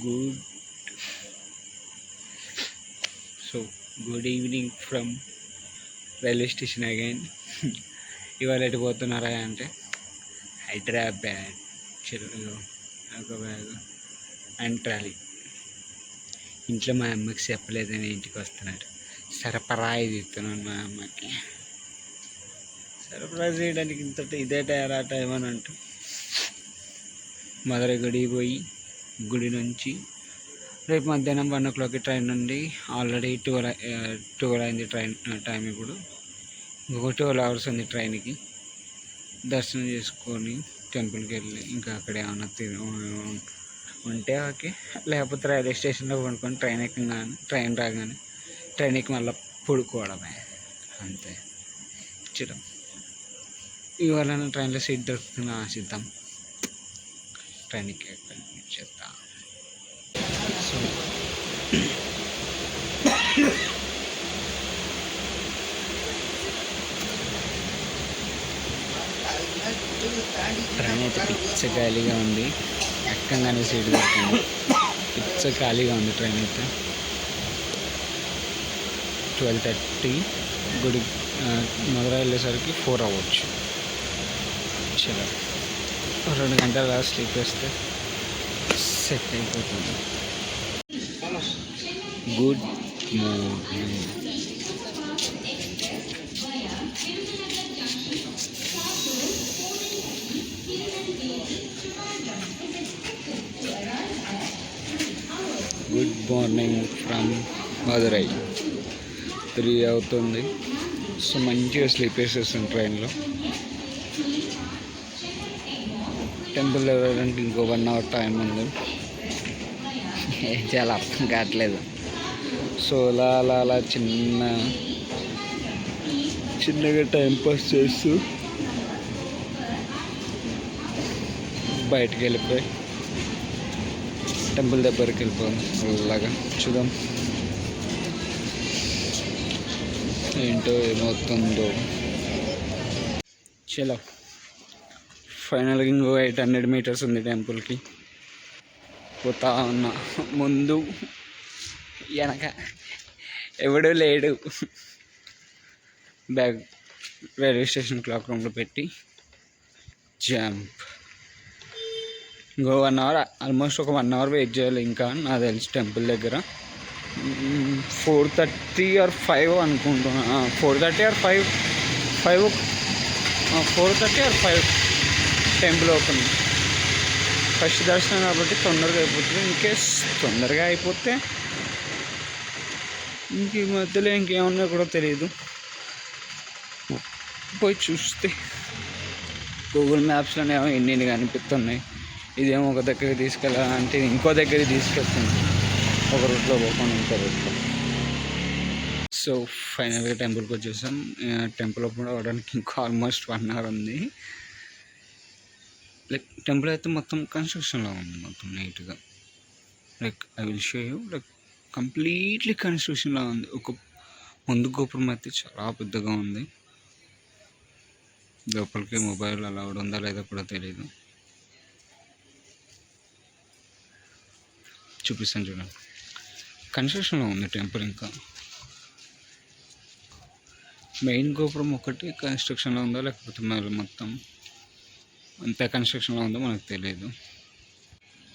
Good, so good evening from railway station again. ఇవాళ ఎటు పోతున్నారా అంటే హైదరాబాద్. చెరువు ఒక బ్యాగ్ అండ్ ట్రాలీ. ఇంట్లో మా అమ్మకి చెప్పలేదని ఇంటికి వస్తున్నాడు. సరఫరాయి తీస్తున్నాను మా అమ్మకి. సరఫరా చేయడానికి ఇంత ఇదే టైం ఆ టైం అని అంటూ మధురై గుడికి పోయి గుడి నుంచి రేపు మధ్యాహ్నం 1 o'clock ట్రైన్ నుండి ఆల్రెడీ 12 అయింది ట్రైన్ టైం. ఇప్పుడు ఇంకొక 12 hours ఉంది ట్రైన్కి. దర్శనం చేసుకొని టెంపుల్కి వెళ్ళి ఇంకా అక్కడ ఏమన్నా ఉంటే ఓకే, లేకపోతే రైల్వే స్టేషన్లో కొనుక్కొని ట్రైన్ రాగానే ట్రైన్కి మళ్ళీ పడుకోవడమే అంతే. చూడం ఇవాళ ట్రైన్లో సీట్ దొరుకుతుందని ఆశిద్దాం. ట్రైన్కి చేద్దాం. సో ట్రైన్ అయితే పిచ్చ ఖాళీగా ఉంది. ఎక్కంగానే సీటు దొరికింది. పిచ్చ ఖాళీగా ఉంది ట్రైన్ అయితే. 12:30 గుడి మధుర వెళ్ళేసరికి 4 అవ్వచ్చు. చలో 2 గంటల స్లీప్ వేస్తే సెట్ అయిపోతుంది. Good morning. Good morning from Madurai. 3 అవుతుంది. సో మంచిగా స్లీప్ వేసేస్తాను ట్రైన్లో. టెంపుల్ వెళ్ళడానికి ఇంకో 1 hour టైం ఉంది. చాలా అర్థం కావట్లేదు. సో అలా చిన్నగా టైంపాస్ చేస్తూ బయటికి వెళ్ళిపోయి టెంపుల్ దగ్గరికి వెళ్ళిపోదాం. అలాగా చూద్దాం ఏంటో ఏమవుతుందో. చలో ఫైనల్గా ఇంకో 800 meters ఉంది టెంపుల్కి. పోతా ఉన్నా. ముందు వెనక ఎవడూ లేడు. బ్యాగ్ రైల్వే స్టేషన్ క్లాక్ రూమ్లో పెట్టి జంప్. ఇంకో 1 hour, ఆల్మోస్ట్ ఒక 1 hour వెయిట్ చేయాలి ఇంకా నాకు తెలిసి టెంపుల్ దగ్గర. 4:30 or 5 అనుకుంటున్నా. 4:30 or 5 4:30 or 5 temple open. First దర్శనం కాబట్టి తొందరగా అయిపోతుంది. ఇన్కేస్ తొందరగా అయిపోతే ఇంక ఈ మధ్యలో ఇంకేమన్నా కూడా తెలియదు. పోయి చూస్తే గూగుల్ మ్యాప్స్లోనే ఎన్ని కనిపిస్తున్నాయి. ఇదేమో ఒక దగ్గరికి తీసుకెళ్ళాలంటే ఇంకో దగ్గరికి తీసుకెళ్తుంది. ఒక రూట్లో పోకుండా ఇంకో రూట్లో. సో ఫైనల్గా టెంపుల్కి వచ్చేసాం. టెంపుల్ ఓపెన్ అవ్వడానికి ఇంకా ఆల్మోస్ట్ 1 hour ఉంది. లైక్ టెంపుల్ అయితే మొత్తం కన్స్ట్రక్షన్లో ఉంది, మొత్తం నీట్గా. Like I will show you. Like completely కన్స్ట్రక్షన్లో ఉంది. ఒక ముందు గోపురం అయితే చాలా పెద్దగా ఉంది. లోపలికి మొబైల్ అలౌడ్ ఉందా లేదా కూడా తెలియదు. చూపిస్తాను చూడండి. కన్స్ట్రక్షన్లో ఉంది టెంపుల్. ఇంకా మెయిన్ గోపురం ఒకటి కన్స్ట్రక్షన్లో ఉందో లేకపోతే మరి మొత్తం అంతా కన్స్ట్రక్షన్లో ఉందో మనకు తెలియదు.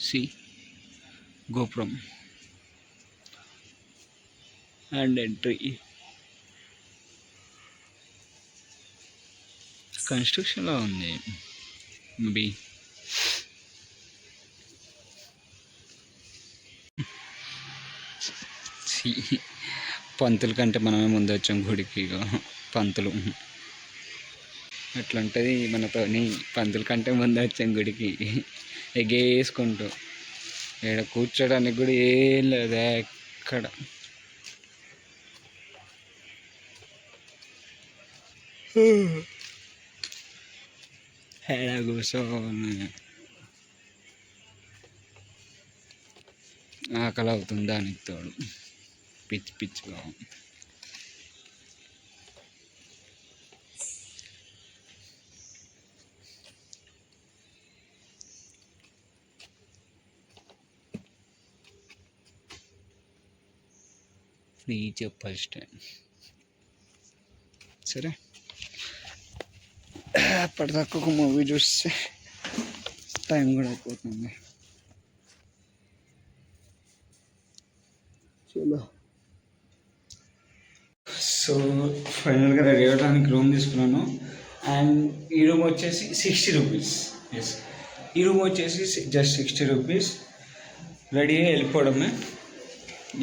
సి గోపురం అండ్ ఎంట్రీ కన్స్ట్రక్షన్లో ఉంది. మేబీ పంతుల కంటే మనమే ముందు వచ్చాం గుడికి. పంతులు అట్లుంటుంది మనతోని. పంతుల కంటే ముందు వచ్చాం గుడికి ఎగేసుకుంటూ. ఇక్కడ కూర్చోడానికి కూడా ఏం లేదు ఎక్కడ. ఏడ కూర్చోని ఆకలి అవుతుంది దానికి తోడు. పిచ్చిగా ఫ్రీ చెప్పల్ స్టాండ్. సరే అప్పటిదాకా ఒక మూవీ చూస్తే టైం కూడా అయిపోతుంది. చలో సో ఫైనల్గా రెడీ అవ్వడానికి రూమ్ తీసుకున్నాను. అండ్ ఈ రూమ్ వచ్చేసి 60 రూపీస్. ఎస్, ఈ రూమ్ వచ్చేసి జస్ట్ 60 రూపీస్. రెడీ అయ్యి వెళ్ళిపోవడమే.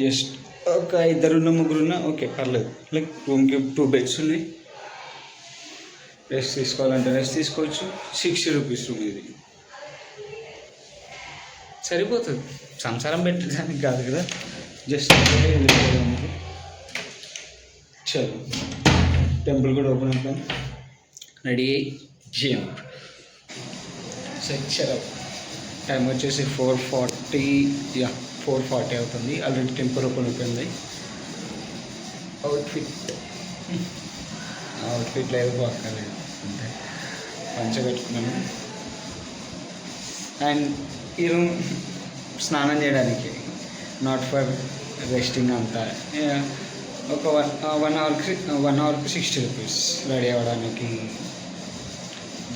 జస్ట్ ఒక 2-3 ఓకే పర్లేదు. లైక్ రూమ్కి 2 బెడ్స్ ఉన్నాయి. రెస్ట్ తీసుకోవాలంటే రెస్ట్ తీసుకోవచ్చు. 60 రూపీస్ రూమ్ ఇది సరిపోతుంది. సంసారం పెట్టడానికి కాదు కదా, జస్ట్ వెళ్ళిపోవడానికి. చలో టెంపుల్ కూడా ఓపెన్ అయిపోయింది. రెడీ అయ్యి జిమ్ సెట్. టైం వచ్చేసి 4:40. 4:40 అవుతుంది. ఆల్రెడీ టెంపుల్ ఓపెన్ అయిపోయింది. అవుట్ఫిట్ లేదు పక్కలేదు అంటే పంచ పెట్టుకున్నాను. అండ్ ఈ రూమ్ స్నానం చేయడానికి, నాట్ ఫర్ రెస్టింగ్ అంతా. ఒక 1 అవర్కి 60 రూపీస్ రెడీ అవ్వడానికి.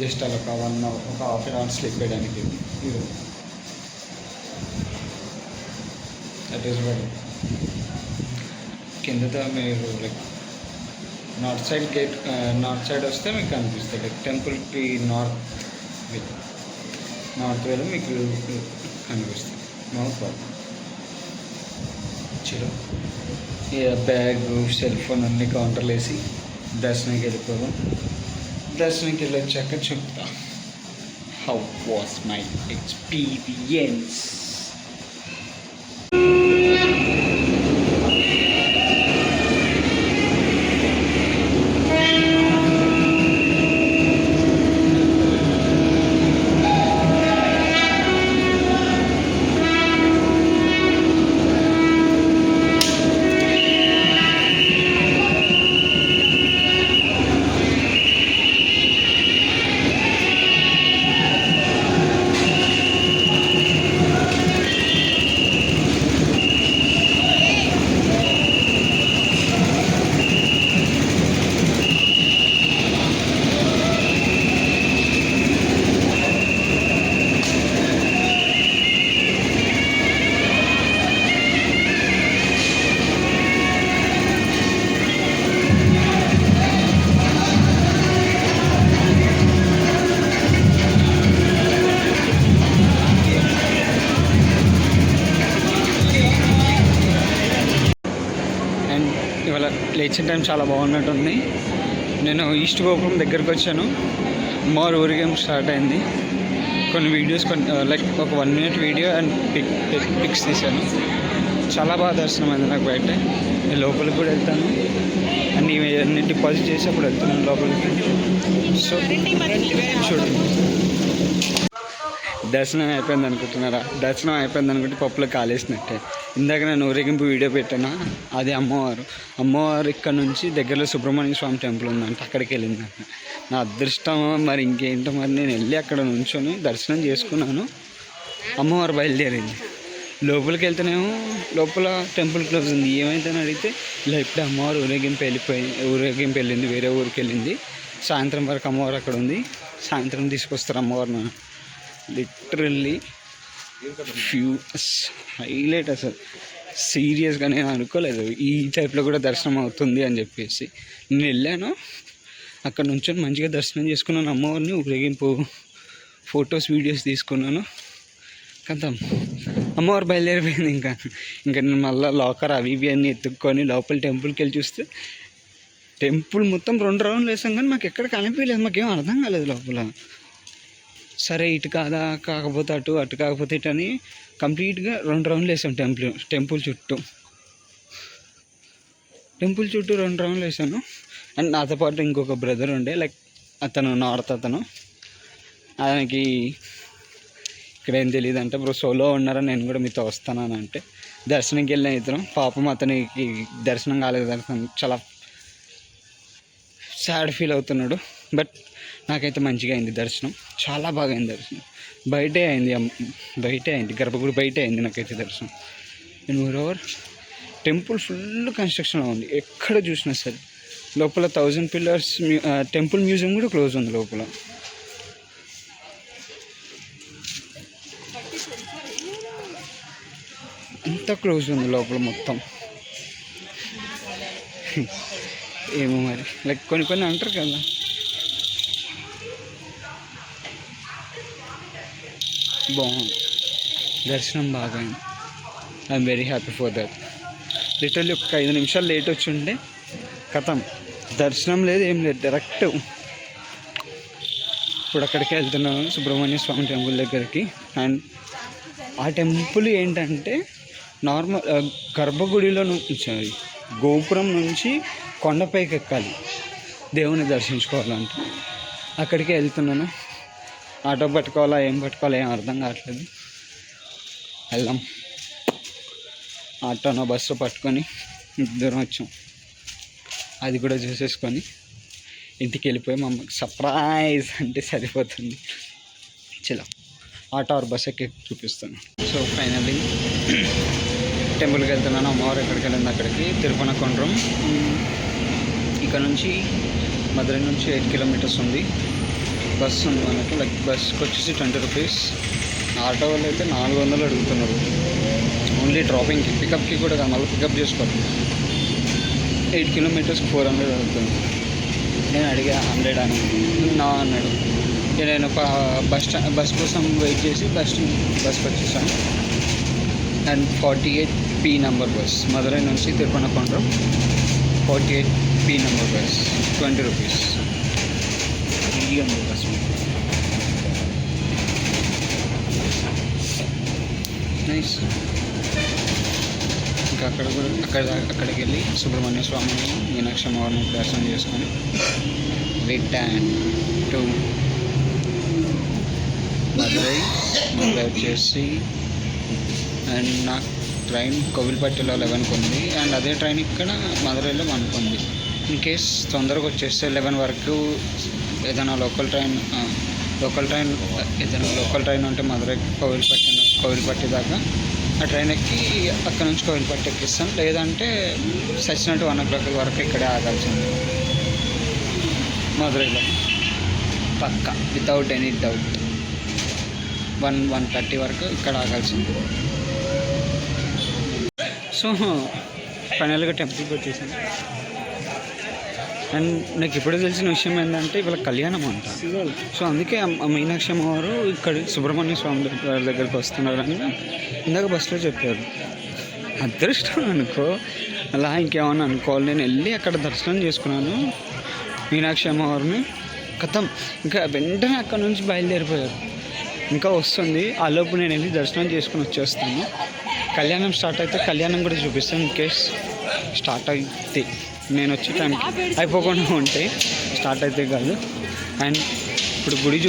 జస్ట్ అలా ఒక 1 అవర్, ఒక హాఫ్ అన్ అవర్ స్లీప్ చేయడానికి ఈ రూమ్. దట్ ఈస్ వెరీ కిందతో మీరు like north side gate, north side వస్తే మీకు కనిపిస్తుంది. లైక్ టెంపుల్కి నార్త్ వేలో మీకు కనిపిస్తుంది. No problem. చలో బ్యాగ్, సెల్ ఫోన్ అన్నీ కౌంటర్లు వేసి దర్శనంకి వెళ్ళిపోదాం. దర్శనంకి వెళ్ళొచ్చాక చెప్తా హౌ వాస్ మై ఎక్స్పీరియన్స్. ఇవాళ లేచిన టైం చాలా బాగున్నట్టుంది. నేను ఈస్ట్ గోపురం దగ్గరికి వచ్చాను. మోర్ ఊరిగేమ్ స్టార్ట్ అయింది. కొన్ని వీడియోస్, లైక్ ఒక 1 minute వీడియో అండ్ పిక్స్ తీశాను. చాలా బాగా దర్శనం అయింది నాకు బయట. నేను లోపలికి కూడా వెళ్తాను అండ్ ఇవన్నీ డిపాజిట్ చేసి అప్పుడు వెళ్తున్నాను లోపలికి. సో చూడండి, దర్శనం అయిపోయింది అనుకుంటున్నారా? దర్శనం అయిపోయింది అనుకుంటే పప్పులో కాలేసినట్టే. ఇందాక నేను ఊరేగింపు వీడియో పెట్టాను. అది అమ్మవారు ఇక్కడ నుంచి దగ్గరలో సుబ్రహ్మణ్య స్వామి టెంపుల్ ఉందంట, అక్కడికి వెళ్ళిందంట. నా అదృష్టం మరి ఇంకేంటో మరి. నేను వెళ్ళి అక్కడ నుంచొని దర్శనం చేసుకున్నాను. అమ్మవారు బయలుదేరింది. లోపలికి వెళ్తేనేమో లోపల టెంపుల్ క్లోజ్ ఉంది. ఏమైందని అడిగితే ఇలా ఇప్పుడే అమ్మవారు ఊరేగింపు వెళ్ళింది, వేరే ఊరికి వెళ్ళింది. సాయంత్రం వరకు అమ్మవారు అక్కడ ఉంది. సాయంత్రం తీసుకొస్తారు అమ్మవారిని. లిటరల్లీ హైలైట్ అసలు. సీరియస్గా నేను అనుకోలేదు ఈ టైప్లో కూడా దర్శనం అవుతుంది అని చెప్పేసి. నేను వెళ్ళాను, అక్కడ నుంచి మంచిగా దర్శనం చేసుకున్నాను అమ్మవారిని. ఊరేగింపు ఫొటోస్, వీడియోస్ తీసుకున్నాను. కదా అమ్మవారు బయలుదేరిపోయింది. ఇంకా నేను మళ్ళీ లాకర్ అవి ఇవి అన్నీ ఎత్తుక్కొని లోపల టెంపుల్కి వెళ్ళి చూస్తే టెంపుల్ మొత్తం 2 రౌండ్లు వేసాం కానీ మాకు ఎక్కడ కనిపించలేదు. మాకేం అర్థం కాలేదు లోపల. సరే ఇటు కాకపోతే అటు కాకపోతే ఇటు అని కంప్లీట్గా 2 రౌండ్లు వేసాం టెంపుల్ చుట్టూ 2 రౌండ్లు వేసాను. అండ్ నాతో పాటు ఇంకొక బ్రదర్ ఉండే, లైక్ అతను నార్త్ అతను. ఆయనకి ఇక్కడ ఏం తెలియదు అంటే బ్రో సోలో ఉన్నారని నేను కూడా మీతో వస్తానని అంటే దర్శనంకి వెళ్ళిన ఇద్దరం. పాపం అతనికి దర్శనం కాలేదు. దర్శనం చాలా సాడ్ ఫీల్ అవుతున్నాడు. బట్ నాకైతే మంచిగా అయింది దర్శనం, చాలా బాగా అయింది దర్శనం. బయటే అయింది గర్భగుడి బయటే అయింది నాకైతే దర్శనం. అండ్ మోరోవర్ టెంపుల్ ఫుల్ కన్స్ట్రక్షన్లో ఉంది, ఎక్కడ చూసినా సరే. లోపల 1000 పిల్లర్స్ టెంపుల్ మ్యూజియం కూడా క్లోజ్ ఉంది లోపల. అంతా క్లోజ్ ఉంది లోపల మొత్తం. ఏమో మరి, లైక్ కొన్ని అంటారు కదా. బాగుంది, దర్శనం బాగా అయింది. I'm very happy for that. Literally ఒక 5 నిమిషాలు లేట్ వచ్చి ఉండే కథం, దర్శనం లేదు ఏం లేదు, డైరెక్ట్. ఇప్పుడు అక్కడికి వెళ్తున్నాను, సుబ్రహ్మణ్య స్వామి టెంపుల్ దగ్గరికి. అండ్ ఆ టెంపుల్ ఏంటంటే నార్మల్ గర్భగుడిలో నుంచి, గోపురం నుంచి కొండపైకి ఎక్కాలి దేవుని దర్శించుకోవాలంటే. అక్కడికి వెళ్తున్నాను. ఆటో పట్టుకోవాలా ఏం పట్టుకోవాలా ఏం అర్థం కావట్లేదు. వెళ్దాం. ఆటోనో బస్సు పట్టుకొని దూరం వచ్చాం. అది కూడా చూసేసుకొని ఇంటికి వెళ్ళిపోయి మా అమ్మకి సర్ప్రైజ్ అంటే సరిపోతుంది. చలో ఆటో ఆర్ బస్ ఎక్కి చూపిస్తాను. సో ఫైనల్లీ టెంపుల్కి వెళ్తున్నాను. అమ్మవారు ఎక్కడికి వెళ్ళింది అక్కడికి, తిరుపనకొండ్రం. ఇక్కడ నుంచి మధురై నుంచి 8 కిలోమీటర్స్ ఉంది. బస్సు ఉంది మనకి, లైక్ బస్కి వచ్చేసి 20 రూపీస్. ఆటో వాళ్ళు అయితే 400 అడుగుతున్నారు ఓన్లీ డ్రాపింగ్కి. పికప్కి కూడా కాదు, మళ్ళీ పికప్ చేసుకోవాలి. 8 కిలోమీటర్స్కి 400 అడుగుతుంది. నేను అడిగా 100 అని, నా అన్నాడు. నేను బస్ కోసం వెయిట్ చేసి బస్కి వచ్చేసాను. And 48P number bus, Madurai నుంచి తిరుపనకొండ్రం 48P number bus, 20 rupees. Free ఉంది బస్. నైస్. ఇంకా అక్కడికి వెళ్ళి సుబ్రహ్మణ్య స్వామిని, మీనాక్షి అమ్మవారిని దర్శనం చేసుకొని రిటర్న్ టు మధురై వచ్చేసి. అండ్ నాకు ట్రైన్ కోవిల్పట్టిలో 11కి ఉంది. అండ్ అదే ట్రైన్ ఇక్కడ మధురైలో 1కి ఉంది. ఇన్ కేస్ తొందరగా వచ్చేస్తే 11 వరకు ఏదైనా లోకల్ ట్రైన్ ఉంటే మధురై కోవిల్పట్టి దాకా ఆ ట్రైన్ ఎక్కి అక్కడ నుంచి కోవిల్పట్టి ఎక్కిస్తాను. లేదంటే సచ్చినట్టు 1 o'clock వరకు ఇక్కడే ఆగాల్సింది మధురైలో పక్కా, వితౌట్ ఎనీ డౌట్. 1:30 వరకు ఇక్కడ ఆగాల్సింది. సో ఫైనల్గా టెంపుల్కి వచ్చేసాను. అండ్ నాకు ఇప్పుడు తెలిసిన విషయం ఏంటంటే ఇవాళ కళ్యాణం అంట. సో అందుకే మీనాక్షి అమ్మవారు ఇక్కడ సుబ్రహ్మణ్య స్వామి దగ్గరికి వస్తున్నారని ఇందాక బస్సులో చెప్పారు. అదృష్టం అనుకో, అలా ఇంకేమన్నా అనుకోవాలి. నేను వెళ్ళి అక్కడ దర్శనం చేసుకున్నాను మీనాక్షి అమ్మవారిని. కథం ఇంకా వెంటనే అక్కడ నుంచి బయలుదేరిపోయారు. ఇంకా వస్తుంది, ఆలోపు నేను వెళ్ళి దర్శనం చేసుకుని వచ్చేస్తాను. కళ్యాణం స్టార్ట్ అయితే కళ్యాణం కూడా చూపిస్తాను. ఇన్ కేస్ స్టార్ట్ అయితే నేను వచ్చే టైంకి అయిపోకుండా ఉంటే, స్టార్ట్ అయితే కాదు. అండ్ ఇప్పుడు గుడి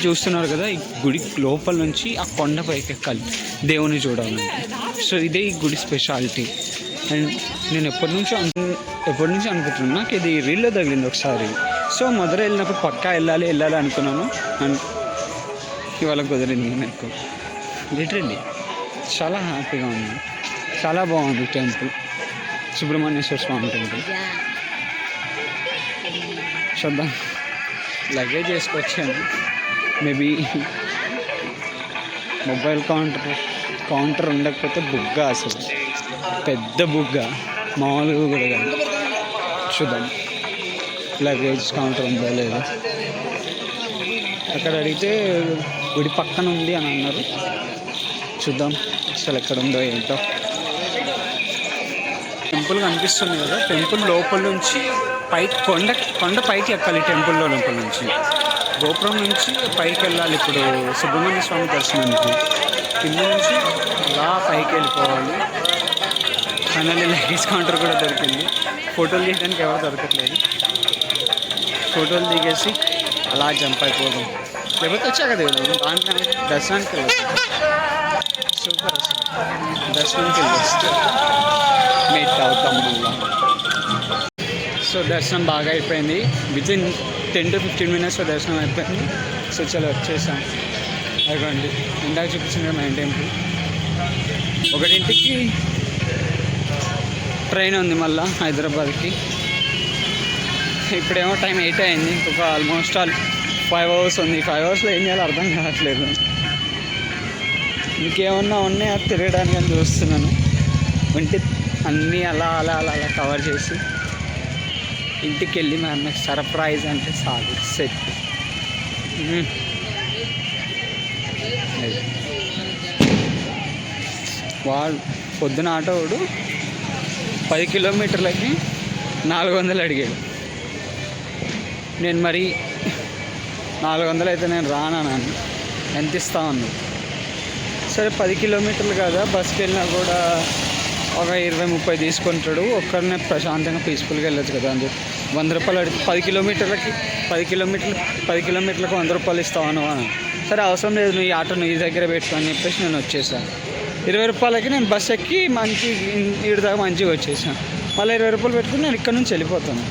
చూస్తున్నారు కదా, ఈ గుడి లోపల నుంచి ఆ కొండ పైకి ఎక్కాలి దేవుని చూడాలంటే. సో ఇదే ఈ గుడి స్పెషాలిటీ. అండ్ నేను ఎప్పటి నుంచి అనుకుంటున్నాను, నాకు ఇది రీల్లో తగిలింది ఒకసారి. సో మధురై వెళ్ళినప్పుడు పక్కా వెళ్ళాలి అనుకున్నాను. అండ్ ఇవాళ కుదిరింది నాకు. లిటరల్లీ చాలా హ్యాపీగా ఉంది, చాలా బాగుంది టెంపుల్. సుబ్రహ్మణ్యేశ్వర స్వామి టెంపుల్. చూద్దాం, లగేజ్ వేసుకొచ్చాను. మేబీ మొబైల్ కౌంటర్ ఉండకపోతే బుగ్గ, అసలు పెద్ద బుగ్గ, మామూలుగా కూడా కాదు. చూద్దాం లగేజ్ కౌంటర్ ఉందో లేదో. అక్కడ అడిగితే గుడి పక్కన ఉంది అని అన్నారు. చూద్దాం అసలు ఎక్కడ ఉందో ఏంటో. టెంపుల్ కనిపిస్తుంది కదా, టెంపుల్ లోపల నుంచి కొండ పైకి ఎక్కాలి. టెంపుల్లో లోపల నుంచి గోపురం నుంచి పైకి వెళ్ళాలి. ఇప్పుడు సుబ్రహ్మణ్య స్వామి దర్శనానికి కింద నుంచి అలా పైకి వెళ్ళిపోవాలి. ఫైనల్లీ లగేజ్ కౌంటర్ కూడా దొరికింది. ఫోటోలు తీయడానికి ఎవరు దొరకట్లేదు. ఫోటోలు దిగేసి అలా జంప్ అయిపోదాం. లేకపోతే వచ్చాక దేవుడు దాంట్లో దర్శనానికి వెళ్ళచ్చు. సూపర్, అసలు దర్శనానికి వెళ్ళొచ్చు. మీట్ అవుతాం మళ్ళీ. సో దర్శనం బాగా అయిపోయింది. వితిన్ 10 to 15 minutesలో దర్శనం అయిపోయింది. సో చాలా వచ్చేసాం. అదిగోండి ఇందాక చూపించిన మెయిన్ టెంపుల్. 1ంటికి ట్రైన్ ఉంది మళ్ళీ హైదరాబాద్కి. ఇప్పుడేమో టైం 8 అయింది. ఇంకొక ఆల్మోస్ట్ 5 అవర్స్ ఉంది. 5 అవర్స్లో ఏం చేయాలో అర్థం కావట్లేదు. ఇంకేమన్నా ఉన్నాయా తిరగడానికి అని చూస్తున్నాను. ఉంటే అన్నీ అలా అలా అలా అలా కవర్ చేసి ఇంటికి వెళ్ళి మా అన్నకి సర్ప్రైజ్ అంటే చాలు, సెట్. వాడు పొద్దున ఆటోడు 10 కిలోమీటర్లకి 400 అడిగాడు. నేను మరి 400 అయితే నేను రానన్నాను. ఎంత ఇస్తావు అన్నాడు. సరే 10 కిలోమీటర్లు కదా, బస్కి వెళ్ళినా కూడా ఒక 20-30 తీసుకుంటాడు. ఒక్కరినే ప్రశాంతంగా పీస్ఫుల్గా వెళ్ళొచ్చు కదా అని చెప్పి 100 రూపాయలు అడిగి 10 కిలోమీటర్లకు 100 రూపాయలు ఇస్తాను అని. సరే అవసరం లేదు, నువ్వు ఈ ఆటో నీ దగ్గర పెట్టుకో అని చెప్పేసి నేను వచ్చేసాను. 20 రూపాయలకి నేను బస్ ఎక్కి మంచి ఈడు దాకా మంచిగా వచ్చేసాను. మళ్ళీ 20 రూపాయలు పెట్టుకుని నేను ఇక్కడ నుంచి వెళ్ళిపోతాను.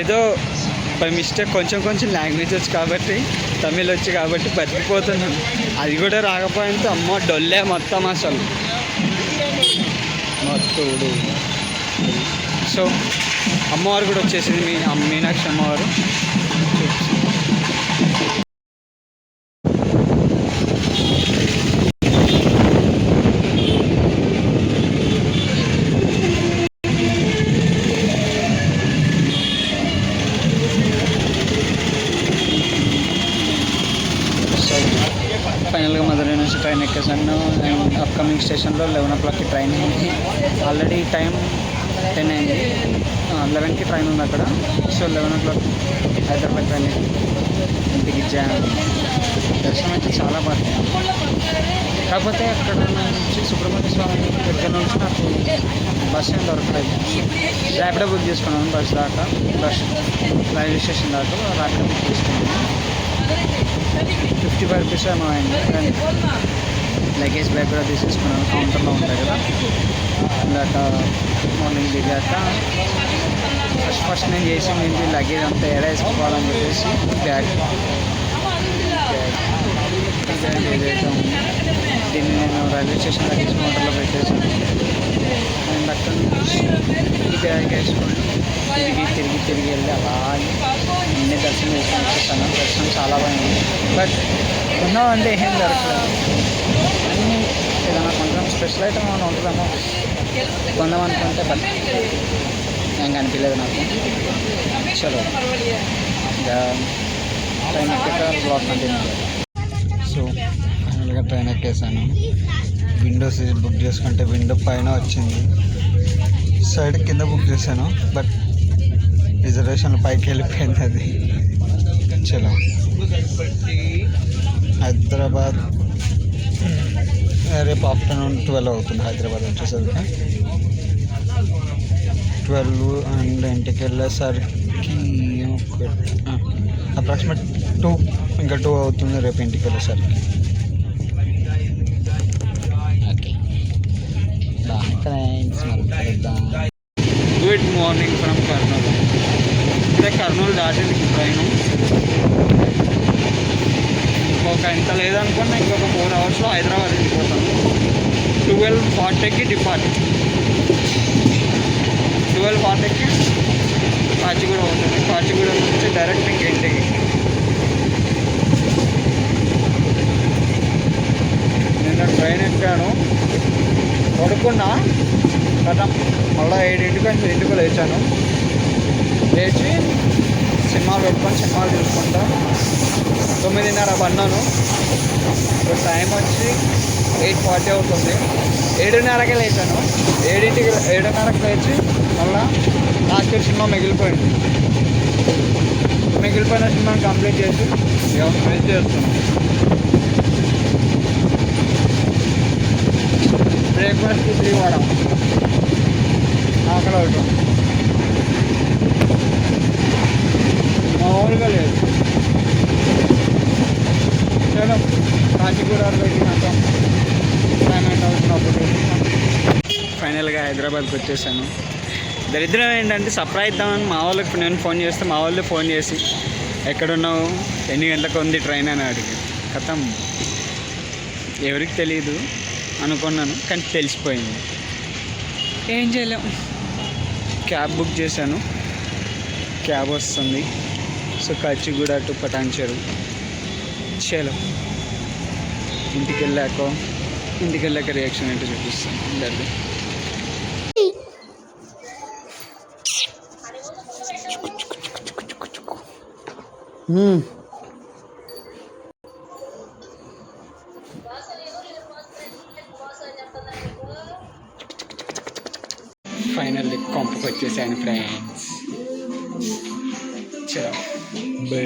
ఏదో బై మిస్టేక్ కొంచెం లాంగ్వేజ్ వచ్చు కాబట్టి, తమిళ్ వచ్చి కాబట్టి బతికిపోతున్నాను. అది కూడా రాకపోయింటే అమ్మ డొల్లే మొత్తం అసలు మొత్తుడు. సో అమ్మవారు కూడా వచ్చేసింది, మీనాక్షి అమ్మవారు. ఫైనల్గా మధురై నుంచి ట్రైన్ ఎక్కేసాను. అండ్ అప్కమింగ్ స్టేషన్లో 11 o'clockకి ట్రైన్ అయింది. ఆల్రెడీ టైం 10 అయింది. 11కి ట్రైన్ ఉంది అక్కడ. సో 11 o'clock హైదరాబాద్ ట్రైన్ ఇంటికి ఇచ్చాను. దర్శనం అయితే చాలా బాగుంది. కాకపోతే అక్కడ నుంచి సుబ్రహ్మణ్య స్వామి దగ్గర నుంచి నాకు బస్ ఏం దొరకలేదు. ర్యాపిడో బుక్ చేసుకున్నాను బస్ రైల్వే స్టేషన్ దాకా ర్యాపిడో బుక్ చేసుకున్నాను. 55 రూపీస్ ఏమో అయింది. లగేజ్ బ్యాగ్ కూడా తీసేసుకున్నాను, కౌంటర్లో ఉంటాయి కదా. ఇందాక మార్నింగ్ దిగాక ఫస్ట్ నేను చేసింది లగేజ్ అంతా వేసుకోవాలని చెప్పేసి బ్యాగ్ ఏదైతే ఉంది దీన్ని నేను రైల్వే స్టేషన్ లగేజ్ కౌంటర్లో పెట్టేసాను. అండ్ అక్కడ నుంచి ఈ బ్యాగ్ వేసుకొని తిరిగి వెళ్ళి అలాగే అన్ని దర్శనం చేసుకొని వచ్చేసాను. దర్శనం చాలా బాగుంది. బట్ ఉన్నామంటే ఏం జరగలేదు. అన్నీ ఏదైనా కొంచెం స్పెషల్ ఐటమ్ ఏమైనా ఉంటుందేమో కొందాం అనుకుంటే బట్ ఏం కనిపించలేదు నాకు. చలో ట్రైన్ ఎక్కాక బ్లాక్ కంటిన్యూ. సో ఫైనల్గా ట్రైన్ ఎక్కేసాను. విండో సీట్ బుక్ చేసుకుంటే విండో పైన వచ్చింది, సైడ్ కింద బుక్ చేశాను. బట్ రిజర్వేషన్ పైకి వెళ్ళిపోయింది అది. చలో హైదరాబాద్ రేపు ఆఫ్టర్నూన్ 12 అవుతుంది హైదరాబాద్ వచ్చేసరికి. 12 అండ్ ఇంటికి వెళ్ళేసరికి అప్రాక్సిమేట్ 2 ఇంకా 2 అవుతుంది రేపు ఇంటికి వెళ్ళేసరికి. ఓకే బాయ్ ఫ్రెండ్స్, మరి గుడ్ మార్నింగ్ ఫ్రమ్ కర్నూలు. ఇదే కర్నూలు దాటింది ట్రైను. ఇంకొక ఇంత లేదనుకున్నా ఇంకొక 4 అవర్స్లో హైదరాబాద్ వెళ్ళిపోతాను. 12:40కి డిపార్ట్. 12:40కి కాచిగూడ అవుతుంది. కాచిగూడ నుంచి డైరెక్ట్ ఇంటికి. నేను ట్రైన్ ఎక్కాను, పడుకున్నా కదా. మళ్ళీ 7ంటికి ఇంటికి లేచాను. లేచి సినిమాలు పెట్టుకొని సినిమాలు చూసుకుంటా 9:30 పన్నాను. ఇప్పుడు టైం వచ్చి 8:40 అవుతుంది. 7:30కే లేచాను. 7:30కి లేచి మళ్ళీ లాస్ట్ సినిమా మిగిలిపోయిన సినిమాని కంప్లీట్ చేసి వెయిట్ చేస్తున్నాను. బ్రేక్ఫాస్ట్కి 3 వడ, ఆకలి అవుతుంది మామూలుగా లేదు. చలో కాచిగూడలో వెళ్ళినాక పేమెంట్ అవుతున్నప్పుడు. ఫైనల్గా హైదరాబాద్కి వచ్చేసాను. దరిద్రం ఏంటంటే సర్ప్రైజ్ ఇద్దామని మా వాళ్ళకి నేను ఫోన్ చేస్తే మా వాళ్ళు ఫోన్ చేసి ఎక్కడున్నావు, ఎన్ని గంటలకు ఉంది ట్రైన్ అని అడిగి కథం ఎవరికి తెలియదు. అనుకున్నాను, కానీ తెలిసిపోయింది. ఏం చేయలేము. క్యాబ్ బుక్ చేశాను, క్యాబ్ వస్తుంది. So Kachiguda to Patancheru. చలో ఇంటికి వెళ్ళాక రియాక్షన్ ఏంటో చూపిస్తాను అందరిది. ఫైనల్లీ కొంపకి వచ్చేసాను ఫ్రెండ్స్. చలో బై.